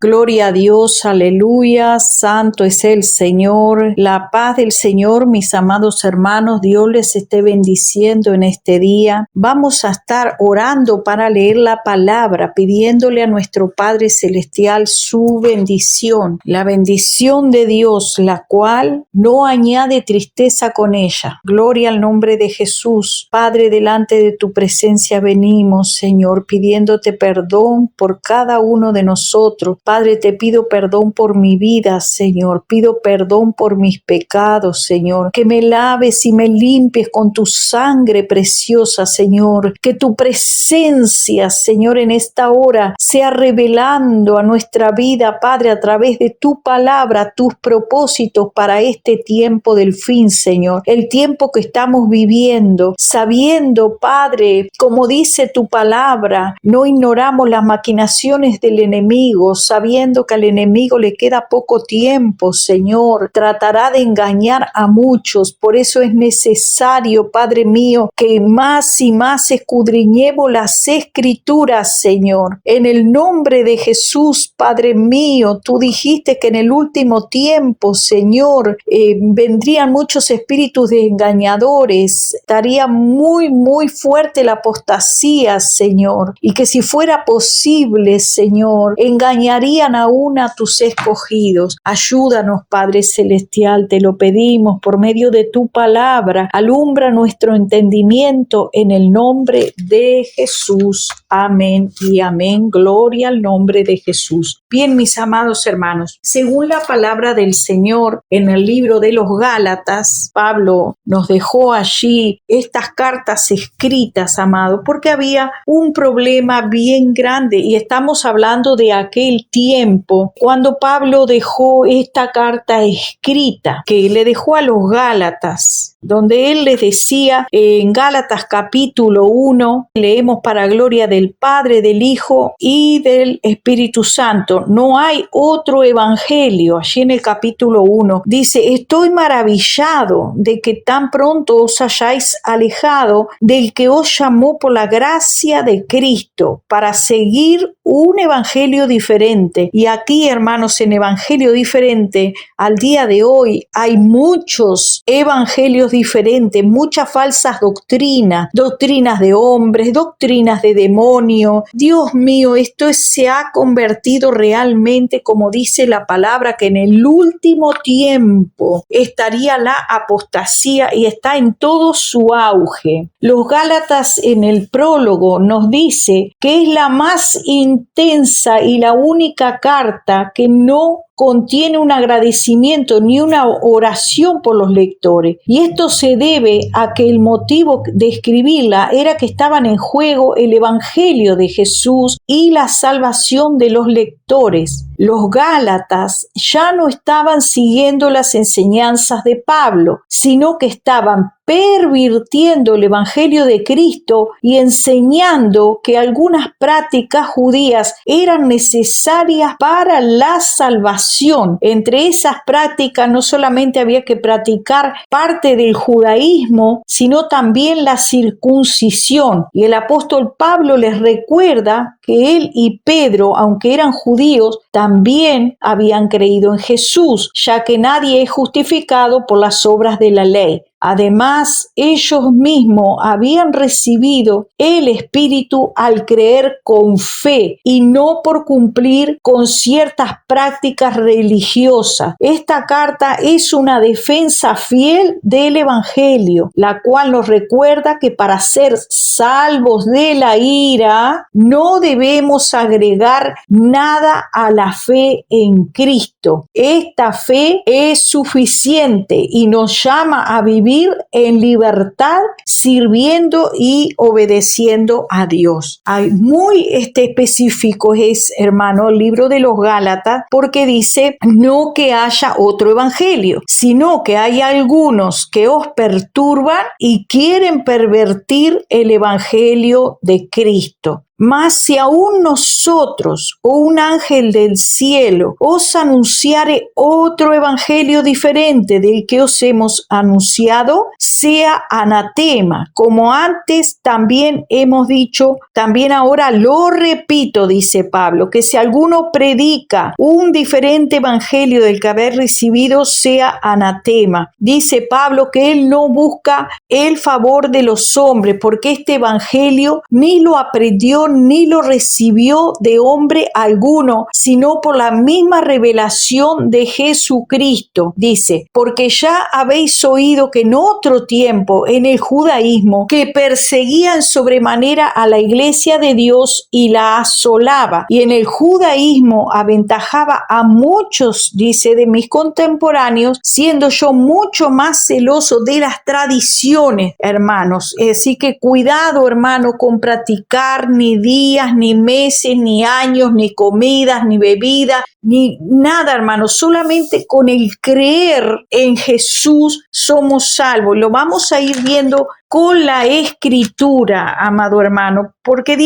Gloria a Dios, aleluya, santo es el Señor. La paz del Señor, mis amados hermanos, Dios les esté bendiciendo en este día. Vamos a estar orando para leer la palabra, pidiéndole a nuestro Padre Celestial su bendición, la bendición de Dios, la cual no añade tristeza con ella. Gloria al nombre de Jesús. Padre, delante de tu presencia venimos, Señor, pidiéndote perdón por cada uno de nosotros. Padre, te pido perdón por mi vida, Señor. Pido perdón por mis pecados, Señor. Que me laves y me limpies con tu sangre preciosa, Señor. Que tu presencia, Señor, en esta hora sea revelando a nuestra vida, Padre, a través de tu palabra, tus propósitos para este tiempo del fin, Señor. El tiempo que estamos viviendo, sabiendo, Padre, como dice tu palabra, no ignoramos las maquinaciones del enemigo, sabiendo que al enemigo le queda poco tiempo, Señor, tratará de engañar a muchos. Por eso es necesario, Padre mío, que más y más escudriñemos las Escrituras, Señor. En el nombre de Jesús, Padre mío, tú dijiste que en el último tiempo, Señor, vendrían muchos espíritus de engañadores. Estaría muy fuerte la apostasía, Señor, y que si fuera posible, Señor, engañarían aún a tus escogidos. Ayúdanos, Padre Celestial, te lo pedimos por medio de tu palabra. Alumbra nuestro entendimiento en el nombre de Jesús. Amén y amén. Gloria al nombre de Jesús. Bien, mis amados hermanos, según la palabra del Señor en el libro de los Gálatas, Pablo nos dejó allí estas cartas escritas, amado, porque había un problema bien grande y estamos hablando de aquel tiempo cuando Pablo dejó esta carta escrita que le dejó a los Gálatas, donde él les decía en Gálatas capítulo 1, leemos para gloria del Padre, del Hijo y del Espíritu Santo. No hay otro evangelio. Allí en el capítulo 1 dice: estoy maravillado de que tan pronto os hayáis alejado del que os llamó por la gracia de Cristo para seguir un evangelio diferente. Y aquí, hermanos, en evangelio diferente, al día de hoy hay muchos evangelios diferentes, muchas falsas doctrinas, doctrinas de hombres, doctrinas de demonios. Dios mío, se ha convertido realmente, como dice la palabra, que en el último tiempo estaría la apostasía y está en todo su auge. Los Gálatas en el prólogo nos dice que es la más intensa y la única carta que no contiene un agradecimiento ni una oración por los lectores. Y esto se debe a que el motivo de escribirla era que estaban en juego el evangelio de Jesús y la salvación de los lectores. Los Gálatas ya no estaban siguiendo las enseñanzas de Pablo, sino que estaban pervirtiendo el evangelio de Cristo y enseñando que algunas prácticas judías eran necesarias para la salvación. Entre esas prácticas no solamente había que practicar parte del judaísmo, sino también la circuncisión. Y el apóstol Pablo les recuerda que él y Pedro, aunque eran judíos, también habían creído en Jesús, ya que nadie es justificado por las obras de la ley. Además, ellos mismos habían recibido el Espíritu al creer con fe y no por cumplir con ciertas prácticas religiosas. Esta carta es una defensa fiel del Evangelio, la cual nos recuerda que para ser salvos de la ira no debemos agregar nada a la fe en Cristo. Esta fe es suficiente y nos llama a vivir en libertad, sirviendo y obedeciendo a Dios. Muy específico es, hermano, el libro de los Gálatas, porque dice no que haya otro evangelio, sino que hay algunos que os perturban y quieren pervertir el evangelio de Cristo. Mas si aún nosotros o un ángel del cielo os anunciare otro evangelio diferente del que os hemos anunciado, sea anatema. Como antes también hemos dicho, también ahora lo repito, dice Pablo, que si alguno predica un diferente evangelio del que haber recibido, sea anatema. Dice Pablo que él no busca el favor de los hombres, porque este evangelio ni lo aprendió ni lo recibió de hombre alguno, sino por la misma revelación de Jesucristo. Dice, porque ya habéis oído que en otro tiempo en el judaísmo que perseguían sobremanera a la iglesia de Dios y la asolaba, y en el judaísmo aventajaba a muchos, dice, de mis contemporáneos, siendo yo mucho más celoso de las tradiciones, hermanos. Así que cuidado, hermano, con practicar ni días, ni meses, ni años, ni comidas, ni bebidas, ni nada, hermano. Solamente con el creer en Jesús somos salvos. Lo vamos a ir viendo con la Escritura, amado hermano, porque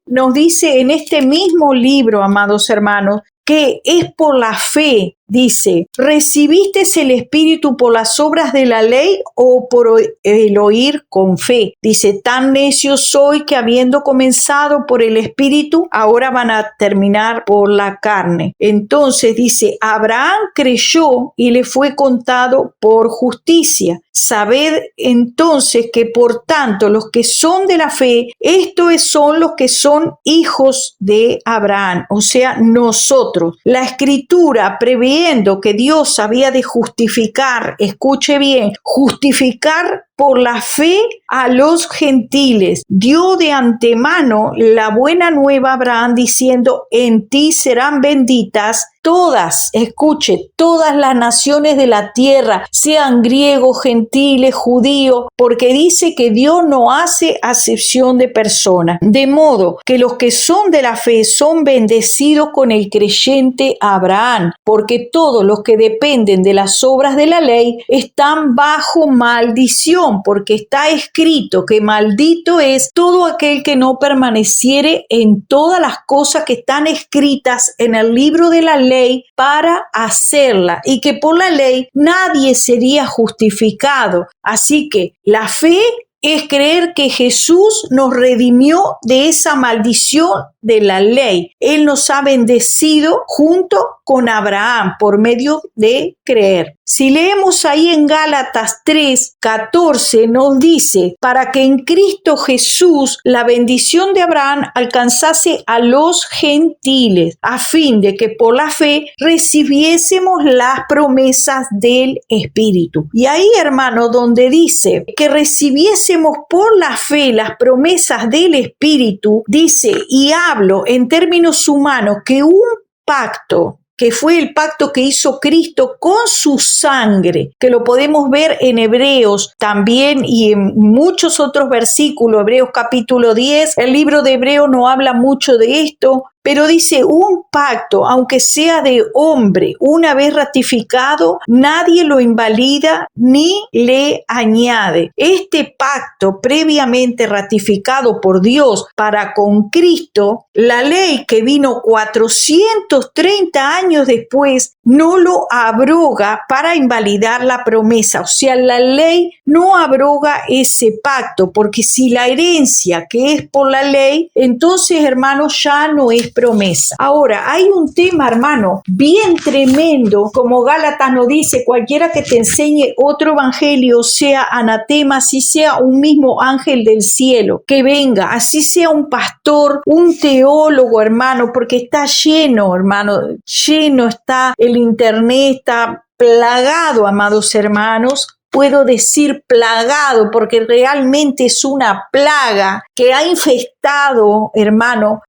nos dice en este mismo libro, amados hermanos, que es por la fe. Dice, ¿recibiste el Espíritu por las obras de la ley o por el oír con fe? Dice, tan necio soy que habiendo comenzado por el Espíritu, ahora van a terminar por la carne. Entonces dice, Abraham creyó y le fue contado por justicia. Sabed entonces que por tanto los que son de la fe, estos son los que son hijos de Abraham, o sea, nosotros. La Escritura previendo que Dios había de justificar, escuche bien, justificar por la fe a los gentiles, dio de antemano la buena nueva a Abraham diciendo, en ti serán benditas todas, escuche, todas las naciones de la tierra, sean griegos, gentiles, judíos, porque dice que Dios no hace acepción de personas. De modo que los que son de la fe son bendecidos con el creyente Abraham, porque todos los que dependen de las obras de la ley están bajo maldición, porque está escrito que maldito es todo aquel que no permaneciere en todas las cosas que están escritas en el libro de la ley para hacerla, y que por la ley nadie sería justificado. Así que la fe es creer que Jesús nos redimió de esa maldición de la ley. Él nos ha bendecido junto con Abraham por medio de creer. Si leemos ahí en Gálatas 3:14 nos dice, para que en Cristo Jesús la bendición de Abraham alcanzase a los gentiles, a fin de que por la fe recibiésemos las promesas del Espíritu. Y ahí, hermano, donde dice que recibiésemos por la fe las promesas del Espíritu, dice, y hablo en términos humanos, que un pacto, que fue el pacto que hizo Cristo con su sangre, que lo podemos ver en Hebreos también y en muchos otros versículos, Hebreos capítulo 10, el libro de Hebreos no habla mucho de esto, pero dice un pacto, aunque sea de hombre, una vez ratificado, nadie lo invalida ni le añade. Este pacto previamente ratificado por Dios para con Cristo, la ley que vino 430 años después, no lo abroga para invalidar la promesa. O sea, la ley no abroga ese pacto, porque si la herencia que es por la ley, entonces, hermanos, ya no es promesa. Ahora, hay un tema, hermano, bien tremendo, como Gálatas nos dice, cualquiera que te enseñe otro evangelio, sea anatema, así sea un mismo ángel del cielo, que venga, así sea un pastor, un teólogo, hermano, porque está lleno, hermano, lleno está el internet, está plagado, amados hermanos. Puedo decir plagado porque realmente es una plaga que ha infestado, hermano,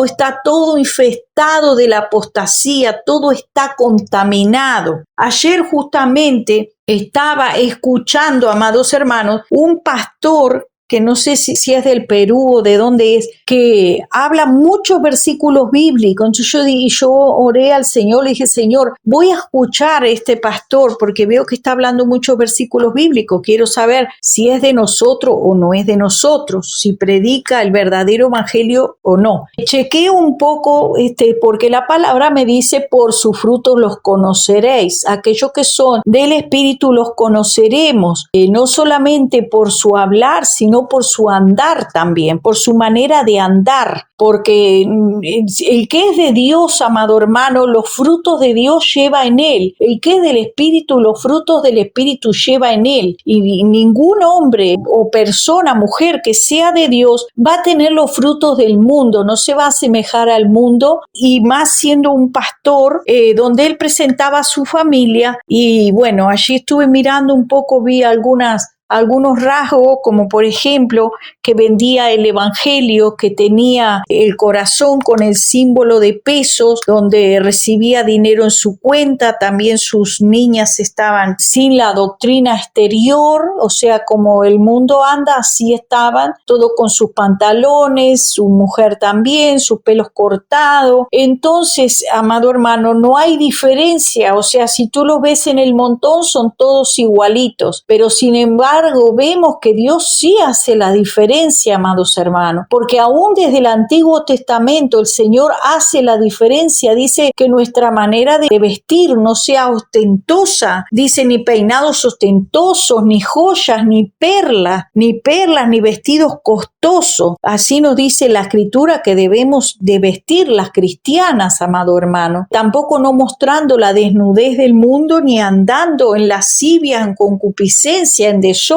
está todo infestado de la apostasía, todo está contaminado. Ayer justamente estaba escuchando, amados hermanos, un pastor que no sé si es del Perú o de dónde es, que habla muchos versículos bíblicos. Entonces yo oré al Señor, le dije, Señor, voy a escuchar a este pastor porque veo que está hablando muchos versículos bíblicos. Quiero saber si es de nosotros o no es de nosotros, si predica el verdadero evangelio o no. Chequé un poco, porque la palabra me dice, por sus frutos los conoceréis. Aquellos que son del Espíritu los conoceremos, no solamente por su hablar, sino por su andar también, por su manera de andar, porque el que es de Dios, amado hermano, los frutos de Dios lleva en él. El que es del Espíritu, los frutos del Espíritu lleva en él. Y ningún hombre o persona, mujer que sea de Dios va a tener los frutos del mundo, no se va a asemejar al mundo, y más siendo un pastor donde él presentaba a su familia. Y bueno, allí estuve mirando un poco, vi algunos rasgos, como por ejemplo que vendía el evangelio, que tenía el corazón con el símbolo de pesos, donde recibía dinero en su cuenta. También sus niñas estaban sin la doctrina exterior, o sea, como el mundo anda, así estaban, todo con sus pantalones, su mujer también, sus pelos cortados. Entonces, amado hermano, no hay diferencia, o sea, si tú los ves en el montón, son todos igualitos, pero sin embargo vemos que Dios sí hace la diferencia, amados hermanos, porque aún desde el Antiguo Testamento el Señor hace la diferencia. Dice que nuestra manera de vestir no sea ostentosa, dice, ni peinados ostentosos, ni joyas, ni perlas, ni vestidos costosos. Así nos dice la Escritura que debemos de vestir las cristianas, amado hermano, tampoco no mostrando la desnudez del mundo, ni andando en lascivia, en concupiscencia, en desórdenes.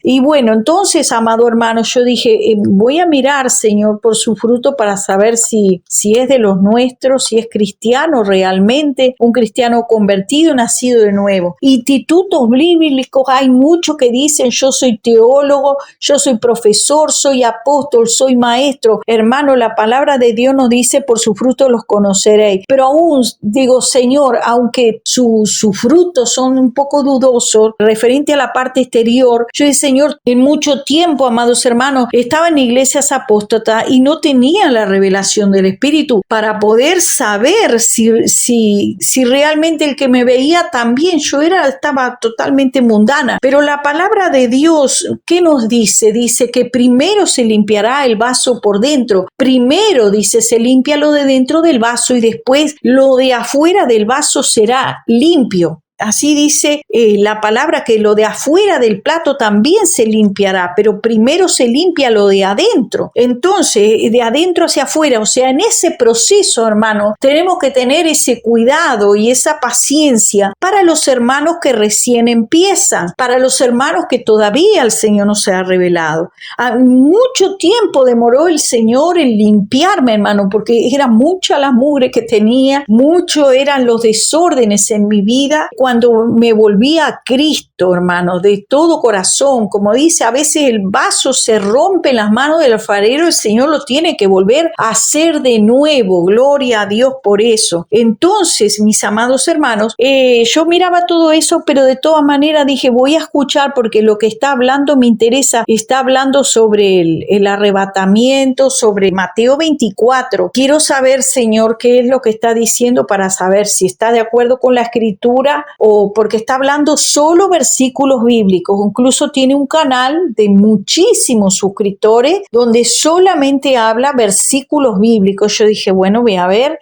Y bueno, entonces, amado hermano, yo dije, voy a mirar, Señor, por su fruto para saber si es de los nuestros, si es cristiano realmente, un cristiano convertido, nacido de nuevo. Institutos bíblicos hay muchos que dicen, yo soy teólogo, yo soy profesor, soy apóstol, soy maestro. Hermano, la palabra de Dios nos dice, por su fruto los conoceréis. Pero aún digo, Señor, aunque sus frutos son un poco dudosos referente a la parte exterior, yo dije, Señor, en mucho tiempo, amados hermanos, estaba en iglesias apóstatas y no tenía la revelación del Espíritu para poder saber si realmente el que me veía también, estaba totalmente mundana. Pero la palabra de Dios, ¿qué nos dice? Dice que primero se limpiará el vaso por dentro. Primero, dice, se limpia lo de dentro del vaso y después lo de afuera del vaso será limpio. Así dice la palabra, que lo de afuera del plato también se limpiará, pero primero se limpia lo de adentro. Entonces, de adentro hacia afuera, o sea, en ese proceso, hermano, tenemos que tener ese cuidado y esa paciencia para los hermanos que recién empiezan, para los hermanos que todavía el Señor no se ha revelado. Mucho tiempo demoró el Señor en limpiarme, hermano, porque era mucha la mugre que tenía, mucho eran los desórdenes en mi vida. Cuando me volví a Cristo, hermano, de todo corazón, como dice, a veces el vaso se rompe en las manos del alfarero, el Señor lo tiene que volver a hacer de nuevo. Gloria a Dios por eso. Entonces, mis amados hermanos, yo miraba todo eso, pero de todas maneras dije, voy a escuchar porque lo que está hablando me interesa. Está hablando sobre el arrebatamiento, sobre Mateo 24. Quiero saber, Señor, qué es lo que está diciendo para saber si está de acuerdo con la Escritura, o porque está hablando solo versículos bíblicos. Incluso tiene un canal de muchísimos suscriptores donde solamente habla versículos bíblicos. Yo dije, bueno, voy a ver,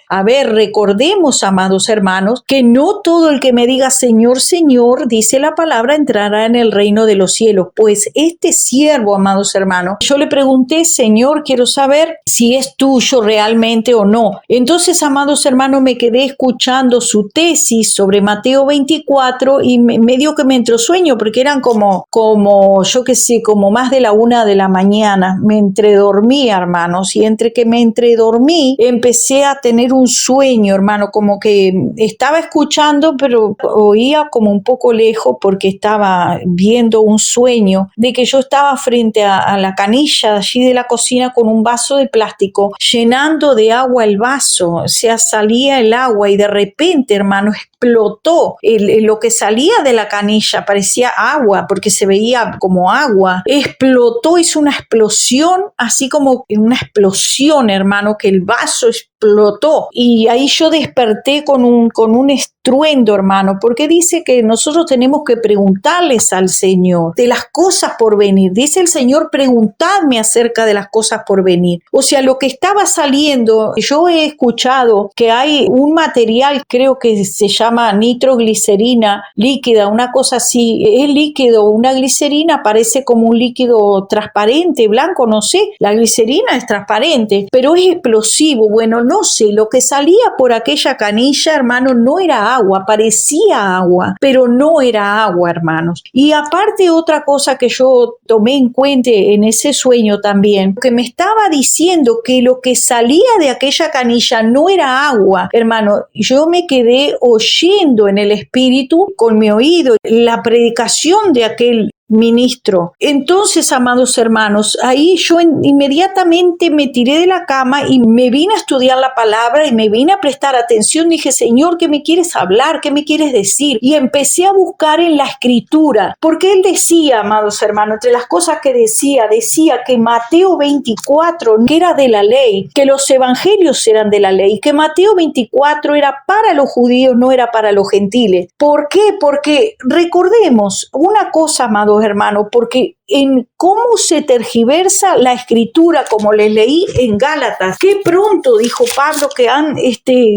recordemos, amados hermanos, que no todo el que me diga Señor, Señor, dice la palabra, entrará en el reino de los cielos. Pues este siervo, amados hermanos, yo le pregunté, Señor, quiero saber si es tuyo realmente o no. Entonces, amados hermanos, me quedé escuchando su tesis sobre Mateo 24 y medio que me entró sueño, porque eran como yo qué sé, como más de la 1 de la mañana. Me entredormí, hermanos, y entre que me entredormí empecé a tener un sueño, hermano, como que estaba escuchando, pero oía como un poco lejos, porque estaba viendo un sueño de que yo estaba frente a la canilla allí de la cocina con un vaso de plástico, llenando de agua el vaso, o sea, salía el agua y de repente, hermano, explotó lo que salía de la canilla parecía agua, porque se veía como agua. Explotó, hizo una explosión, así como una explosión, hermano, que el vaso explotó. Y ahí yo desperté con un estruendo, hermano, porque dice que nosotros tenemos que preguntarles al Señor de las cosas por venir. Dice el Señor, preguntadme acerca de las cosas por venir. O sea, lo que estaba saliendo, yo he escuchado que hay un material, creo que se llama nitroglicerina líquida, una cosa así, es líquido, una glicerina parece como un líquido transparente, blanco, no sé, la glicerina es transparente, pero es explosivo. Bueno, no sé, lo que salía por aquella canilla, hermano, no era agua, parecía agua, pero no era agua, hermanos. Y aparte otra cosa que yo tomé en cuenta en ese sueño también, que me estaba diciendo que lo que salía de aquella canilla no era agua, hermano. Yo me quedé oyendo en el espíritu con mi oído la predicación de aquel ministro. Entonces, amados hermanos, ahí yo inmediatamente me tiré de la cama y me vine a estudiar la palabra y me vine a prestar atención. Dije, Señor, ¿qué me quieres hablar? ¿Qué me quieres decir? Y empecé a buscar en la escritura, porque él decía, amados hermanos, entre las cosas que decía que Mateo 24, que era de la ley, que los evangelios eran de la ley, que Mateo 24 era para los judíos, no era para los gentiles. ¿Por qué? Porque recordemos una cosa, amados hermanos, porque en cómo se tergiversa la escritura, como les leí en Gálatas, qué pronto, dijo Pablo, que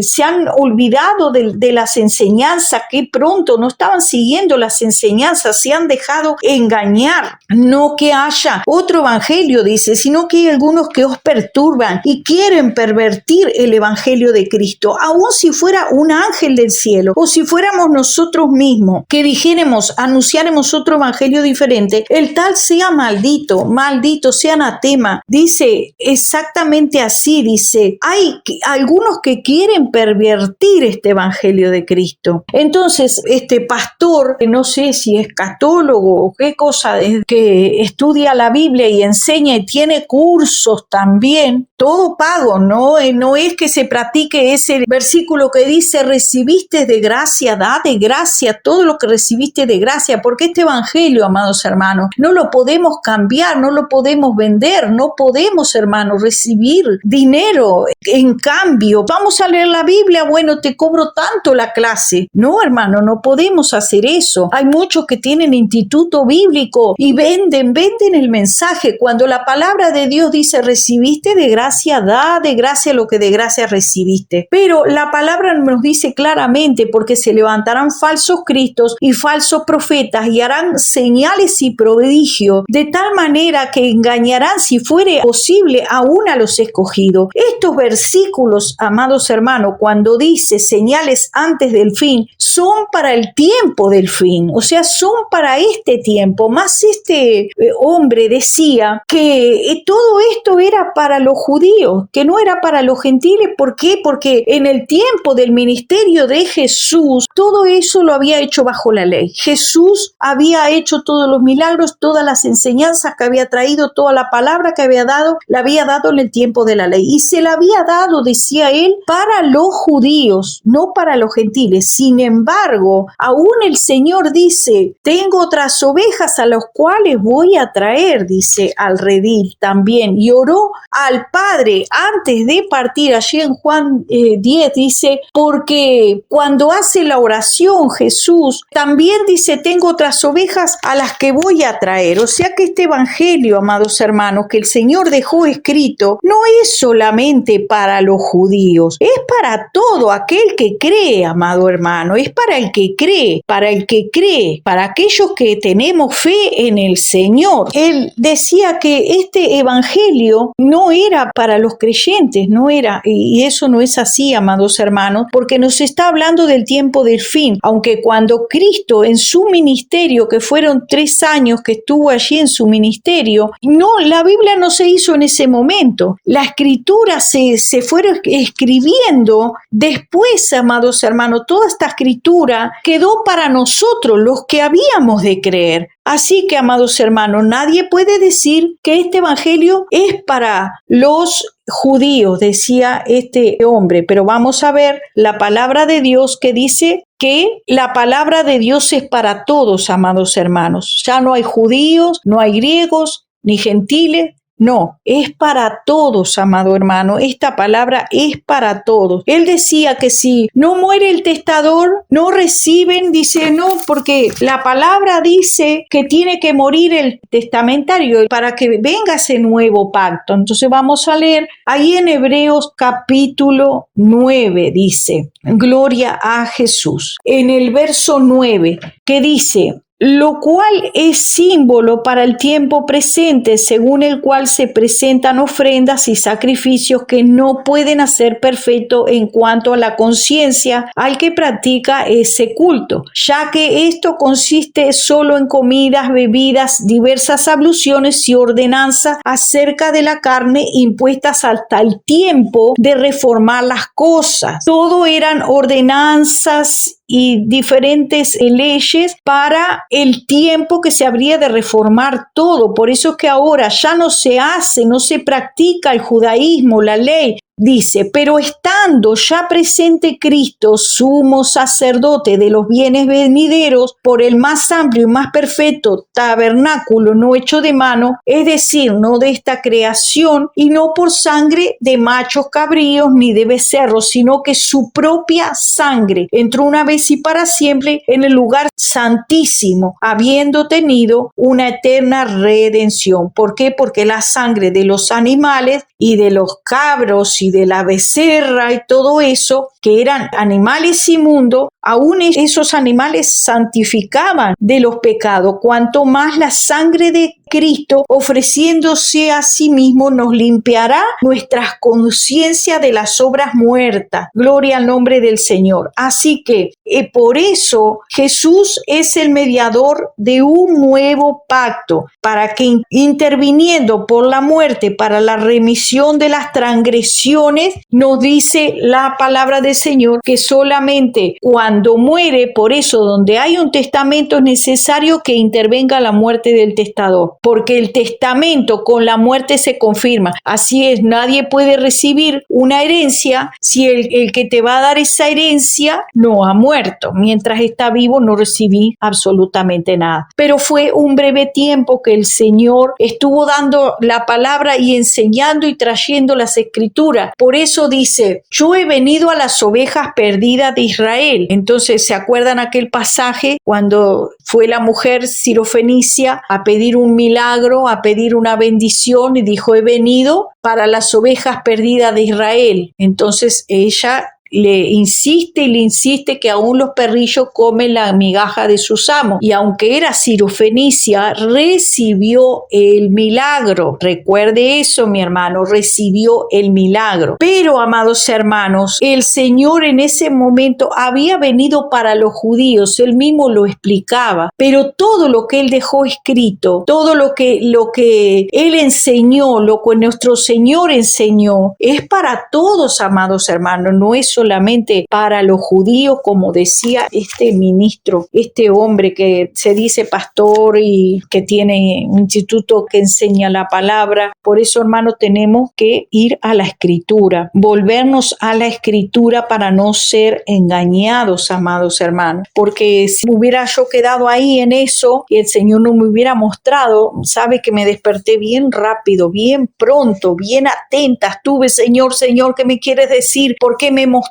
se han olvidado de las enseñanzas, qué pronto no estaban siguiendo las enseñanzas, se han dejado engañar. No que haya otro evangelio, dice, sino que hay algunos que os perturban y quieren pervertir el evangelio de Cristo, aun si fuera un ángel del cielo o si fuéramos nosotros mismos que dijéramos, anunciáramos otro evangelio diferente, el tal sea maldito, sea anatema. Dice exactamente así, dice, hay algunos que quieren pervertir este evangelio de Cristo. Entonces, este pastor, no sé si es católogo o qué cosa, que estudia la Biblia y enseña y tiene cursos también, todo pago, no es que se practique ese versículo que dice, recibiste de gracia, da de gracia todo lo que recibiste de gracia, porque este evangelio, amados hermanos, no lo podemos cambiar, no lo podemos vender, no podemos, hermanos, recibir dinero en cambio. Vamos a leer la Biblia, bueno, te cobro tanto la clase. No, hermano, no podemos hacer eso. Hay muchos que tienen instituto bíblico y venden el mensaje. Cuando la palabra de Dios dice, recibiste de gracia, da de gracia lo que de gracia recibiste. Pero la palabra nos dice claramente, porque se levantarán falsos cristos y falsos profetas y harán señales y prodigios, de tal manera que engañarán, si fuere posible, aún a los escogidos. Estos versículos, amados hermanos, cuando dice señales antes del fin, son para el tiempo del fin, o sea, son para este tiempo. Más este hombre decía que todo esto era para los judíos, que no era para los gentiles. ¿Por qué? Porque en el tiempo del ministerio de Jesús, todo eso lo había hecho bajo la ley. Jesús había hecho todos los milagros, todas las enseñanzas que había traído, toda la palabra que había dado, la había dado en el tiempo de la ley. Y se la había dado, decía él, para los judíos, no para los gentiles. Sin embargo, aún el Señor dice, tengo otras ovejas a las cuales voy a traer, dice, al redil también. Y oró al Padre antes de partir. Allí en Juan 10 dice, porque cuando hace la oración Jesús, también dice, tengo otras ovejas a las que voy a traer. O sea que este evangelio, amados hermanos, que el Señor dejó escrito, no es solamente para los judíos, es para todo aquel que cree, amado hermano, es para el que cree, para aquellos que tenemos fe en el Señor. Él decía que este evangelio no era para los creyentes, no era, y eso no es así, amados hermanos, porque nos está hablando del tiempo del fin, aunque cuando Cristo en su ministerio, que fueron 3 años que estuvo allí en su ministerio, no, la Biblia no se hizo en ese momento, la escritura se fueron escribiendo después, amados hermanos. Toda esta escritura quedó para nosotros, los que habíamos de creer. Así que, amados hermanos, nadie puede decir que este evangelio es para los judíos, decía este hombre, pero vamos a ver la palabra de Dios que dice que la palabra de Dios es para todos, amados hermanos. Ya no hay judíos, no hay griegos, ni gentiles. No, es para todos, amado hermano. Esta palabra es para todos. Él decía que si no muere el testador, no reciben, dice no, porque la palabra dice que tiene que morir el testamentario para que venga ese nuevo pacto. Entonces vamos a leer ahí en Hebreos capítulo 9, dice, gloria a Jesús. En el verso 9, que dice, lo cual es símbolo para el tiempo presente, según el cual se presentan ofrendas y sacrificios que no pueden hacer perfecto en cuanto a la conciencia al que practica ese culto, ya que esto consiste solo en comidas, bebidas, diversas abluciones y ordenanzas acerca de la carne impuestas hasta el tiempo de reformar las cosas. Todo eran ordenanzas y diferentes leyes para el tiempo que se habría de reformar todo. Por eso es que ahora ya no se hace, no se practica el judaísmo, la ley. Dice, pero estando ya presente Cristo, sumo sacerdote de los bienes venideros, por el más amplio y más perfecto tabernáculo no hecho de mano, es decir, no de esta creación, y no por sangre de machos cabríos ni de becerros, sino que su propia sangre entró una vez y para siempre en el lugar santísimo, habiendo tenido una eterna redención. ¿Por qué? Porque la sangre de los animales y de los cabros y de la becerra y todo eso, que eran animales inmundos, aún esos animales santificaban de los pecados, cuanto más la sangre de Cristo, ofreciéndose a sí mismo, nos limpiará nuestras conciencias de las obras muertas. Gloria al nombre del Señor. Así que por eso Jesús es el mediador de un nuevo pacto, para que interviniendo por la muerte para la remisión de las transgresiones, nos dice la palabra del Señor que solamente cuando muere, por eso donde hay un testamento es necesario que intervenga la muerte del testador, porque el testamento con la muerte se confirma. Así es, nadie puede recibir una herencia si el que te va a dar esa herencia no ha muerto. Mientras está vivo no recibí absolutamente nada. Pero fue un breve tiempo que el Señor estuvo dando la palabra y enseñando y trayendo las escrituras. Por eso dice, yo he venido a las ovejas perdidas de Israel. Entonces, ¿se acuerdan aquel pasaje cuando fue la mujer sirofenicia a pedir un milagro, a pedir una bendición y dijo, he venido para las ovejas perdidas de Israel? Entonces ella le insiste que aún los perrillos comen la migaja de sus amos, y aunque era sirofenicia, recibió el milagro. Recuerde eso, mi hermano, recibió el milagro. Pero, amados hermanos, el Señor en ese momento había venido para los judíos, él mismo lo explicaba, pero todo lo que él dejó escrito, todo lo que él enseñó, lo que nuestro Señor enseñó, es para todos, amados hermanos, no es solamente para los judíos, como decía este ministro, este hombre que se dice pastor y que tiene un instituto que enseña la palabra. Por eso, hermano, tenemos que ir a la escritura, volvernos a la escritura para no ser engañados, amados hermanos, porque si hubiera yo quedado ahí en eso y el Señor no me hubiera mostrado, sabe que me desperté bien rápido, bien pronto, bien atenta, estuve, Señor, ¿qué me quieres decir? ¿Por qué me mostraste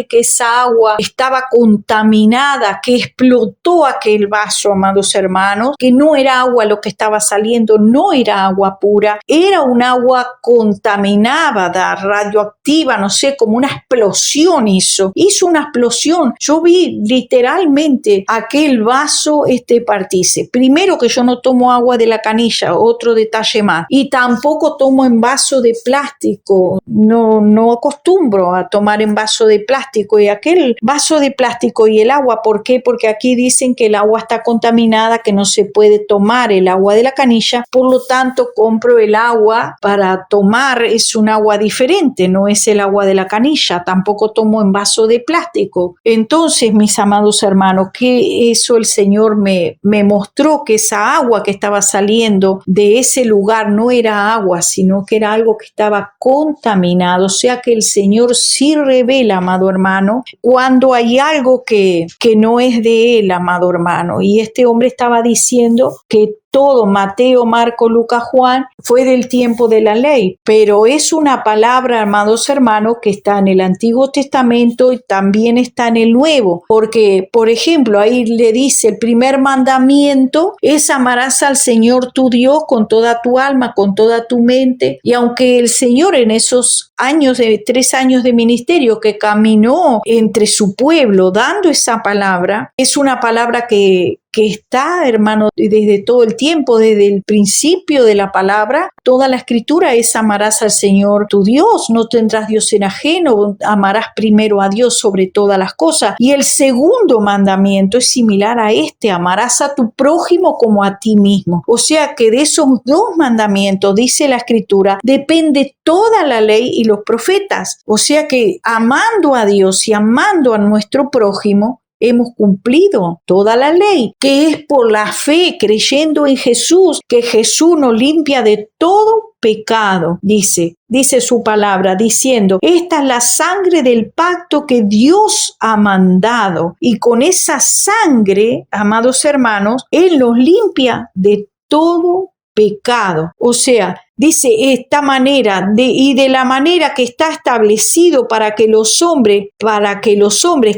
que esa agua estaba contaminada, que explotó aquel vaso, amados hermanos? Que no era agua lo que estaba saliendo, no era agua pura, era un agua contaminada, radioactiva, no sé, como una explosión hizo una explosión. Yo vi literalmente aquel vaso partirse. Primero que yo no tomo agua de la canilla, otro detalle más, y tampoco tomo en vaso de plástico, no acostumbro a tomar en vaso vaso de plástico y aquel vaso de plástico y el agua. ¿Por qué? Porque aquí dicen que el agua está contaminada, que no se puede tomar el agua de la canilla, por lo tanto compro el agua para tomar, es un agua diferente, no es el agua de la canilla, tampoco tomo en vaso de plástico. Entonces, mis amados hermanos, que eso el Señor me mostró, que esa agua que estaba saliendo de ese lugar no era agua, sino que era algo que estaba contaminado. O sea que el Señor sí revela, amado hermano, cuando hay algo que no es de Él, amado hermano. Y este hombre estaba diciendo que todo, Mateo, Marco, Lucas, Juan, fue del tiempo de la ley, pero es una palabra, amados hermanos, que está en el Antiguo Testamento y también está en el Nuevo, porque, por ejemplo, ahí le dice, el primer mandamiento es amarás al Señor tu Dios con toda tu alma, con toda tu mente, y aunque el Señor en esos años, 3 años de ministerio que caminó entre su pueblo dando esa palabra, es una palabra que está, hermano, desde todo el tiempo, desde el principio de la palabra, toda la escritura es amarás al Señor tu Dios, no tendrás Dios en ajeno, amarás primero a Dios sobre todas las cosas. Y el segundo mandamiento es similar a este, amarás a tu prójimo como a ti mismo. O sea que de esos 2 mandamientos, dice la escritura, depende toda la ley y los profetas. O sea que amando a Dios y amando a nuestro prójimo, hemos cumplido toda la ley, que es por la fe, creyendo en Jesús, que Jesús nos limpia de todo pecado, dice su palabra, diciendo, esta es la sangre del pacto que Dios ha mandado, y con esa sangre, amados hermanos, Él nos limpia de todo pecado. O sea, dice esta manera y de la manera que está establecido para que los hombres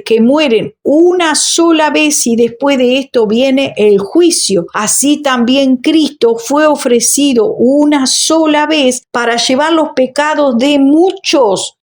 que mueren una sola vez y después de esto viene el juicio. Así también Cristo fue ofrecido una sola vez para llevar los pecados de muchos.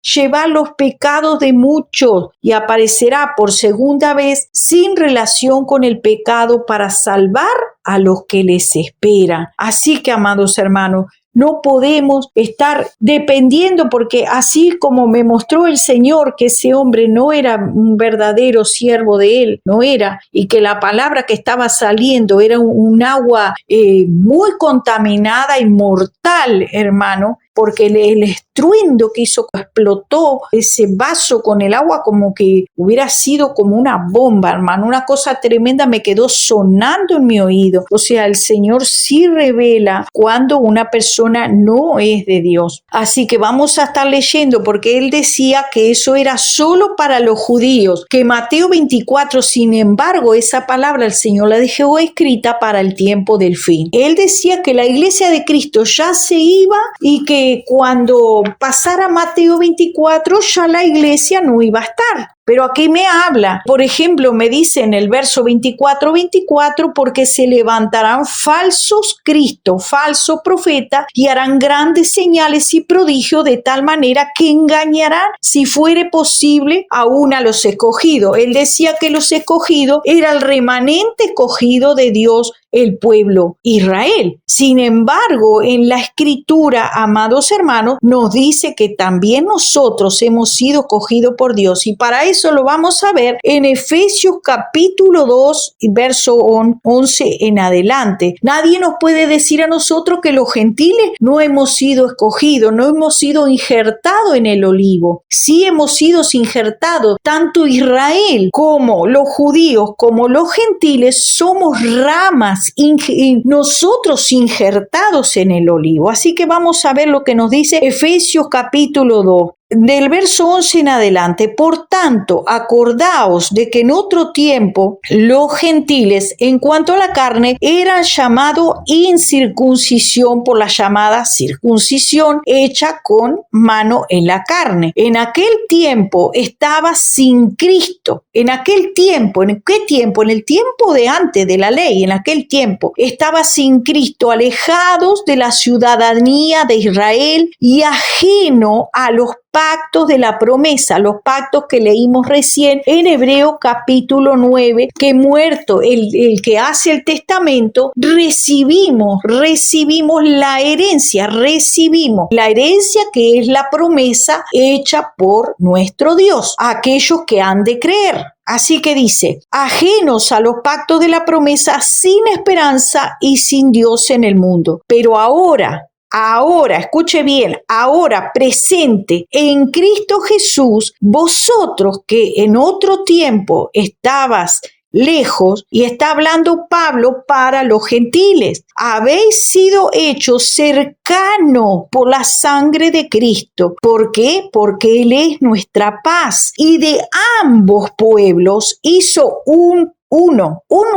Y aparecerá por segunda vez sin relación con el pecado para salvar a los que les esperan. Así que, amados hermanos, no podemos estar dependiendo, porque así como me mostró el Señor que ese hombre no era un verdadero siervo de Él, no era, y que la palabra que estaba saliendo era un agua muy contaminada y mortal, hermano, porque el estruendo que hizo, explotó ese vaso con el agua como que hubiera sido como una bomba, hermano, una cosa tremenda me quedó sonando en mi oído. O sea, el Señor sí revela cuando una persona no es de Dios. Así que vamos a estar leyendo, porque Él decía que eso era solo para los judíos, que Mateo 24, sin embargo, esa palabra el Señor la dejó escrita para el tiempo del fin. Él decía que la iglesia de Cristo ya se iba y que cuando pasara Mateo 24 ya la iglesia no iba a estar. Pero aquí me habla, por ejemplo, me dice en el verso 24, porque se levantarán falsos cristos, falsos profetas, y harán grandes señales y prodigios de tal manera que engañarán, si fuere posible, aún a los escogidos. Él decía que los escogidos era el remanente escogido de Dios, el pueblo Israel. Sin embargo, en la escritura, amados hermanos, nos dice que también nosotros hemos sido escogidos por Dios, y para eso lo vamos a ver en Efesios capítulo 2, verso 11 en adelante. Nadie nos puede decir a nosotros que los gentiles no hemos sido escogidos, no hemos sido injertados en el olivo. Sí hemos sido injertados, tanto Israel como los judíos como los gentiles somos ramas, nosotros injertados en el olivo. Así que vamos a ver lo que nos dice Efesios capítulo 2. Del verso 11 en adelante, por tanto, acordaos de que en otro tiempo los gentiles, en cuanto a la carne, eran llamados incircuncisión por la llamada circuncisión hecha con mano en la carne. En aquel tiempo estaba sin Cristo. ¿En aquel tiempo? ¿En qué tiempo? En el tiempo de antes de la ley. En aquel tiempo estaba sin Cristo, alejados de la ciudadanía de Israel y ajeno a los pactos de la promesa, los pactos que leímos recién en Hebreos capítulo 9, que muerto el que hace el testamento, recibimos la herencia que es la promesa hecha por nuestro Dios, a aquellos que han de creer. Así que dice, ajenos a los pactos de la promesa, sin esperanza y sin Dios en el mundo. Pero ahora, escuche bien, ahora presente en Cristo Jesús, vosotros que en otro tiempo estabas lejos, y está hablando Pablo para los gentiles, habéis sido hechos cercanos por la sangre de Cristo. ¿Por qué? Porque Él es nuestra paz, y de ambos pueblos hizo un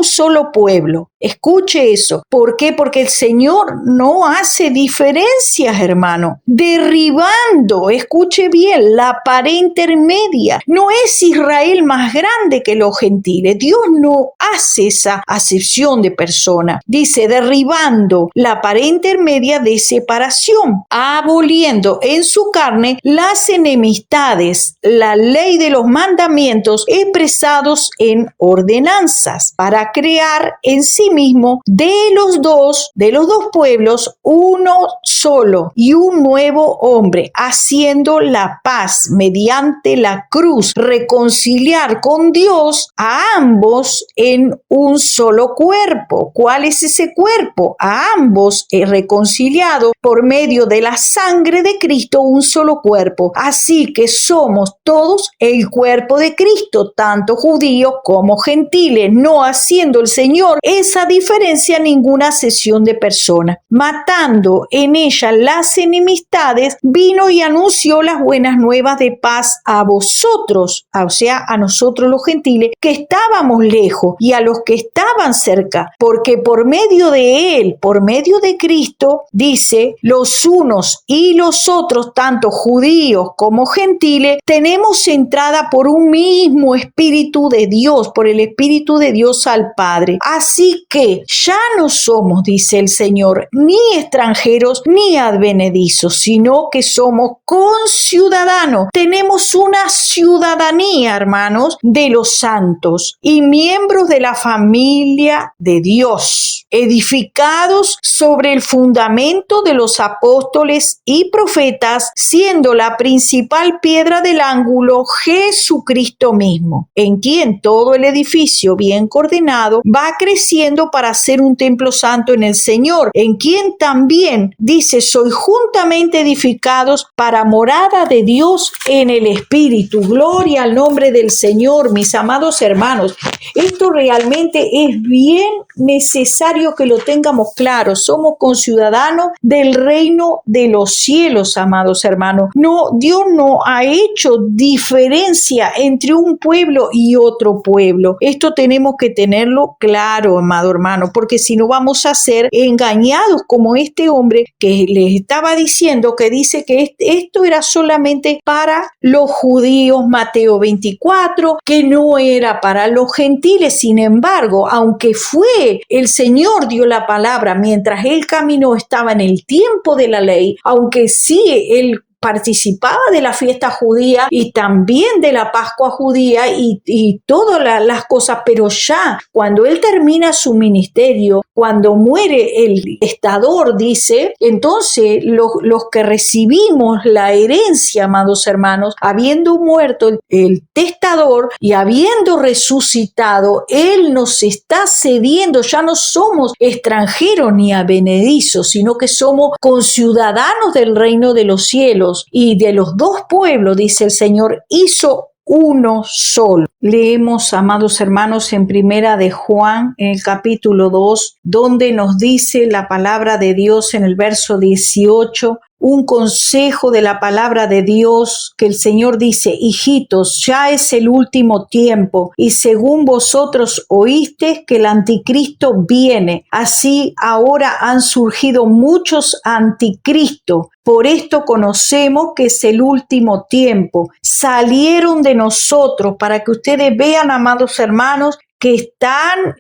solo pueblo. Escuche eso. ¿Por qué? Porque el Señor no hace diferencias, hermano. Derribando, escuche bien, la pared intermedia. No es Israel más grande que los gentiles. Dios no hace esa acepción de persona. Dice, derribando la pared intermedia de separación, aboliendo en su carne las enemistades, la ley de los mandamientos expresados en ordenanzas, para crear en sí mismo de los dos pueblos uno solo y un nuevo hombre, haciendo la paz mediante la cruz, reconciliar con Dios a ambos en un solo cuerpo. ¿Cuál es ese cuerpo? A ambos reconciliado por medio de la sangre de Cristo, un solo cuerpo. Así que somos todos el cuerpo de Cristo, tanto judíos como gentiles, no haciendo el Señor esa diferencia ninguna acepción de persona. Matando en ella las enemistades, vino y anunció las buenas nuevas de paz a vosotros, o sea, a nosotros los gentiles, que estábamos lejos, y a los que estaban cerca, porque por medio de Él, por medio de Cristo, dice, los unos y los otros, tanto judíos como gentiles, tenemos entrada por un mismo Espíritu de Dios, por el Espíritu de Dios al Padre. Así que ya no somos, dice el Señor, ni extranjeros ni advenedizos, sino que somos conciudadanos. Tenemos una ciudadanía, hermanos, de los santos y miembros de la familia de Dios, edificados sobre el fundamento de los apóstoles y profetas, siendo la principal piedra del ángulo Jesucristo mismo, en quien todo el edificio bien coordinado va creciendo para ser un templo santo en el Señor, en quien también, dice, sois juntamente edificados para morada de Dios en el Espíritu. Gloria al nombre del Señor, mis amados hermanos. Esto realmente es bien necesario que lo tengamos claro. Somos conciudadanos del reino de los cielos, amados hermanos. No, Dios no ha hecho diferencia entre un pueblo y otro pueblo. Esto tenemos que tenerlo claro, amado hermano, porque si no vamos a ser engañados como este hombre que les estaba diciendo, que dice que esto era solamente para los judíos, Mateo 24, que no era para los gentiles. Sin embargo, aunque fue el Señor dio la palabra mientras él caminó, estaba en el tiempo de la ley, aunque sí él participaba de la fiesta judía y también de la Pascua judía y todas las cosas, pero ya cuando él termina su ministerio, cuando muere el testador, dice, entonces los que recibimos la herencia, amados hermanos, habiendo muerto el testador y habiendo resucitado, él nos está cediendo, ya no somos extranjeros ni advenedizos, sino que somos conciudadanos del reino de los cielos. Y de los dos pueblos, dice el Señor, hizo uno solo. Leemos, amados hermanos, en Primera de Juan, en el capítulo 2, donde nos dice la palabra de Dios en el verso 18, un consejo de la palabra de Dios, que el Señor dice: hijitos, ya es el último tiempo, y según vosotros oísteis que el anticristo viene, así ahora han surgido muchos anticristos. Por esto conocemos que es el último tiempo. Salieron de nosotros, para que ustedes vean, amados hermanos, que están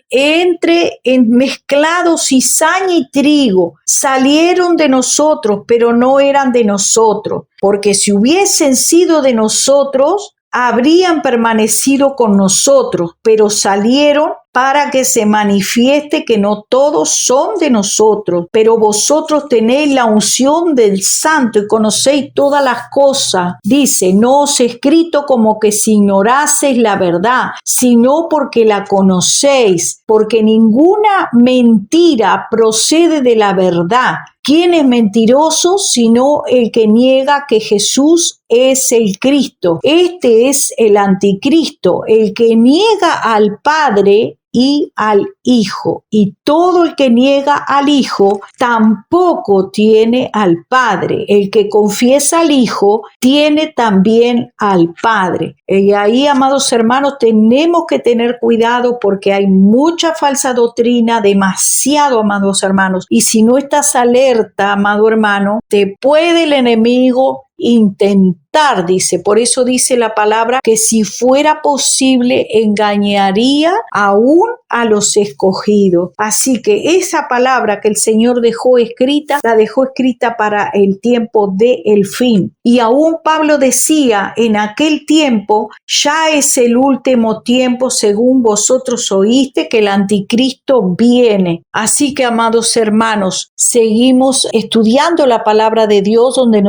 mezclados cizaña y trigo. Salieron de nosotros, pero no eran de nosotros, porque si hubiesen sido de nosotros, habrían permanecido con nosotros, pero salieron para que se manifieste que no todos son de nosotros, pero vosotros tenéis la unción del Santo y conocéis todas las cosas. Dice, no os he escrito como que si ignoraseis la verdad, sino porque la conocéis, porque ninguna mentira procede de la verdad. ¿Quién es mentiroso sino el que niega que Jesús es el Cristo? Este es el anticristo, el que niega al Padre y al Hijo, y todo el que niega al Hijo tampoco tiene al Padre. El que confiesa al Hijo tiene también al Padre. Y ahí, amados hermanos, tenemos que tener cuidado porque hay mucha falsa doctrina, demasiado, amados hermanos, y si no estás alerta, amado hermano, te puede el enemigo intentar, dice. Por eso dice la palabra que si fuera posible engañaría aún a los escogidos. Así que esa palabra que el Señor dejó escrita, la dejó escrita para el tiempo del fin. Y aún Pablo decía, en aquel tiempo ya es el último tiempo, según vosotros oíste que el anticristo viene. Así que, amados hermanos, seguimos estudiando la palabra de Dios, donde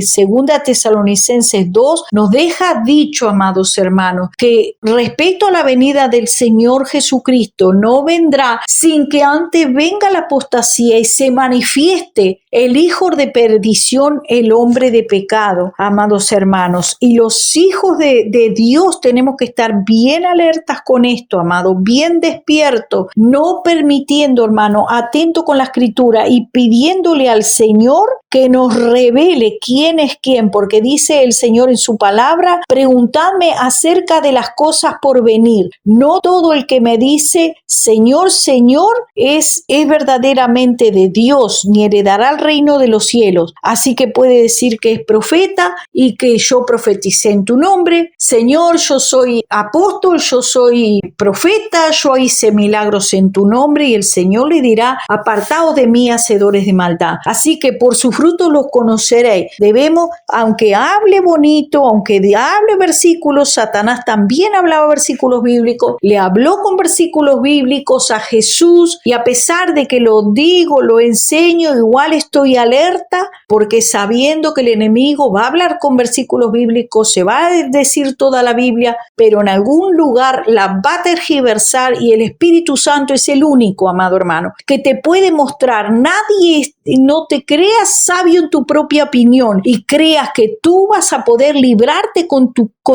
Segunda Tesalonicenses 2 nos deja dicho, amados hermanos, que respecto a la venida del Señor Jesucristo no vendrá sin que antes venga la apostasía y se manifieste el hijo de perdición, el hombre de pecado, amados hermanos. Y los hijos de Dios tenemos que estar bien alertas con esto, amados, bien despiertos, no permitiendo, hermano, atento con la escritura y pidiéndole al Señor que nos revele quién es quién, porque dice el Señor en su palabra, preguntadme acerca de las cosas por venir. No todo el que me dice Señor, Señor es verdaderamente de Dios, ni heredará el reino de los cielos. Así que puede decir que es profeta y que yo profeticé en tu nombre. Señor, yo soy apóstol, yo soy profeta, yo hice milagros en tu nombre, y el Señor le dirá, apartaos de mí, hacedores de maldad. Así que por sus frutos los conoceréis. Debemos, aunque hable bonito, aunque hable versículos, Satanás también hablaba versículos bíblicos, le habló con versículos bíblicos a Jesús, y a pesar de que lo digo, lo enseño, igual estoy alerta, porque sabiendo que el enemigo va a hablar con versículos bíblicos, se va a decir toda la Biblia, pero en algún lugar la va a tergiversar, y el Espíritu Santo es el único, amado hermano, que te puede mostrar. Nadie, no te creas sabio en tu propia opinión y creas que tú vas a poder librarte con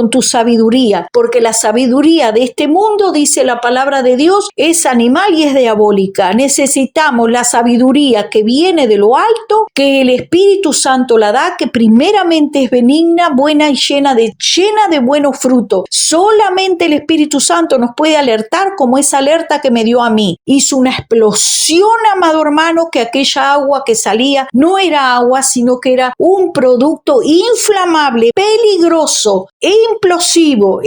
tu sabiduría, porque la sabiduría de este mundo, dice la palabra de Dios, es animal y es diabólica. Necesitamos la sabiduría que viene de lo alto, que el Espíritu Santo la da, que primeramente es benigna, buena y llena de buenos frutos. Solamente el Espíritu Santo nos puede alertar, como esa alerta que me dio a mí. Hizo una explosión, amado hermano, que aquella agua que salía no era agua, sino que era un producto inflamable, peligroso, explosivo,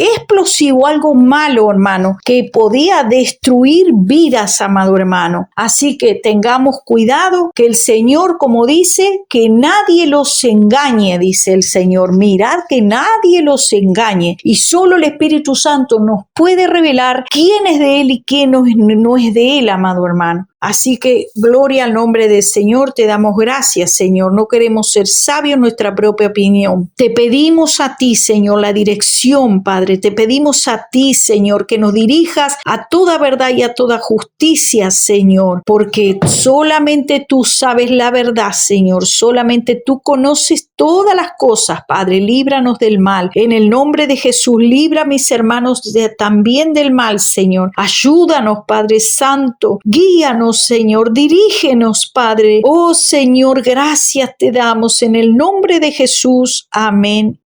algo malo, hermano, que podía destruir vidas, amado hermano. Así que tengamos cuidado, que el Señor, como dice, que nadie los engañe, dice el Señor. Mirad que nadie los engañe, y solo el Espíritu Santo nos puede revelar quién es de Él y quién no es de Él, amado hermano. Así que gloria al nombre del Señor, te damos gracias, Señor. No queremos ser sabios en nuestra propia opinión. Te pedimos a ti, Señor, la dirección, Padre. Te pedimos a ti, Señor, que nos dirijas a toda verdad y a toda justicia, Señor, porque solamente tú sabes la verdad, Señor. Solamente tú conoces todas las cosas, Padre. Líbranos del mal. En el nombre de Jesús, libra a mis hermanos también del mal, Señor. Ayúdanos, Padre Santo. Guíanos, Señor, dirígenos, Padre. Oh, Señor, gracias te damos en el nombre de Jesús. Amén